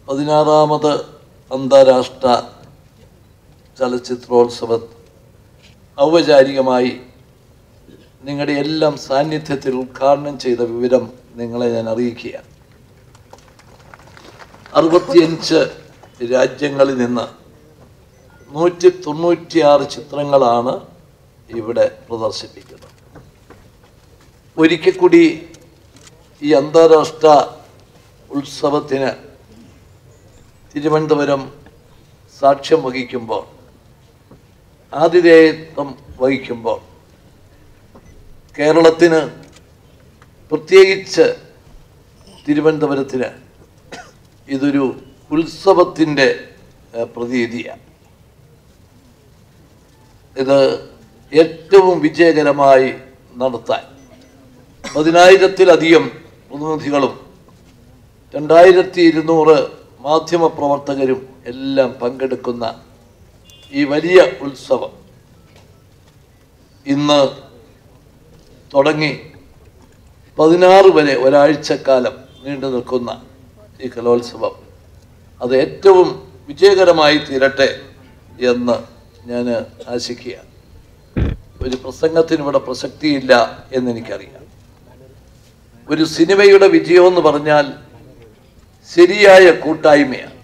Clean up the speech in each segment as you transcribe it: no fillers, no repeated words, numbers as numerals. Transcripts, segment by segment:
16ാമത് അന്താരാഷ്ട്ര ചലച്ചിത്രോത്സവം ഔപചാരികമായി നിങ്ങളുടെ എല്ലാം സാന്നിധ്യത്തിൽ ഉദ്ഘാടനം ചെയ്ത വിവരം നിങ്ങളെ ഞാൻ അറിയിക്കുകയാണ്. 65 രാജ്യങ്ങളിൽ നിന്ന് 196 ചിത്രങ്ങളാണ് ഇവിടെ പ്രദർശിപ്പിക്കുന്നത്. ഒരിക്കൽ കൂടി ഈ അന്താരാഷ്ട്ര ഉത്സവത്തിന് തിരുവനന്തപുരം സാക്ഷ്യം വഹിക്കുമ്പോൾ, ആതിഥേയത്വം വഹിക്കുമ്പോൾ, കേരളത്തിന് പ്രത്യേകിച്ച് തിരുവനന്തപുരത്തിന് ഇതൊരു ഉത്സവത്തിൻ്റെ പ്രതീതിയാണ്. ഇത് ഏറ്റവും വിജയകരമായി നടത്താൻ 10,000-ത്തിലധികം പ്രതിനിധികളും 2200 മാധ്യമപ്രവർത്തകരും എല്ലാം പങ്കെടുക്കുന്ന ഈ വലിയ ഉത്സവം ഇന്ന് തുടങ്ങി 16 വരെ ഒരാഴ്ചക്കാലം നീണ്ടു നിൽക്കുന്ന ഈ കലോത്സവം അത് ഏറ്റവും വിജയകരമായി തീരട്ടെ എന്ന് ഞാൻ ആശിക്കുകയാണ്. ഒരു പ്രസംഗത്തിന് ഇവിടെ പ്രസക്തിയില്ല എന്നെനിക്കറിയാം. ഒരു സിനിമയുടെ വിജയമെന്ന് പറഞ്ഞാൽ ശരിയായ കൂട്ടായ്മയാണ്.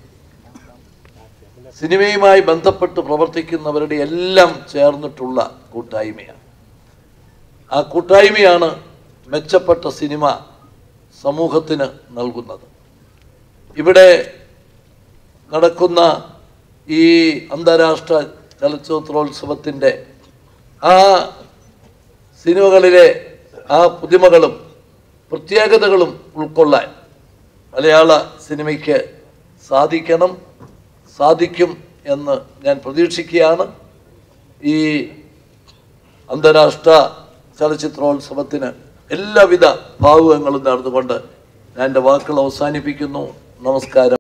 സിനിമയുമായി ബന്ധപ്പെട്ട് പ്രവർത്തിക്കുന്നവരുടെ എല്ലാം ചേർന്നിട്ടുള്ള കൂട്ടായ്മയാണ്. ആ കൂട്ടായ്മയാണ് മെച്ചപ്പെട്ട സിനിമ സമൂഹത്തിന് നൽകുന്നത്. ഇവിടെ നടക്കുന്ന ഈ അന്താരാഷ്ട്ര ചലച്ചിത്രോത്സവത്തിൻ്റെ ആ സിനിമകളിലെ ആ പുതുമകളും പ്രത്യേകതകളും ഉൾക്കൊള്ളാൻ മലയാള സിനിമയ്ക്ക് സാധിക്കും എന്ന് ഞാൻ പ്രതീക്ഷിക്കുകയാണ്. ഈ അന്താരാഷ്ട്ര ചലച്ചിത്രോത്സവത്തിന് എല്ലാവിധ ഭാവുകങ്ങളും നേർന്നുകൊണ്ട് ഞാൻ എൻ്റെ വാക്കുകൾ അവസാനിപ്പിക്കുന്നു. നമസ്കാരം.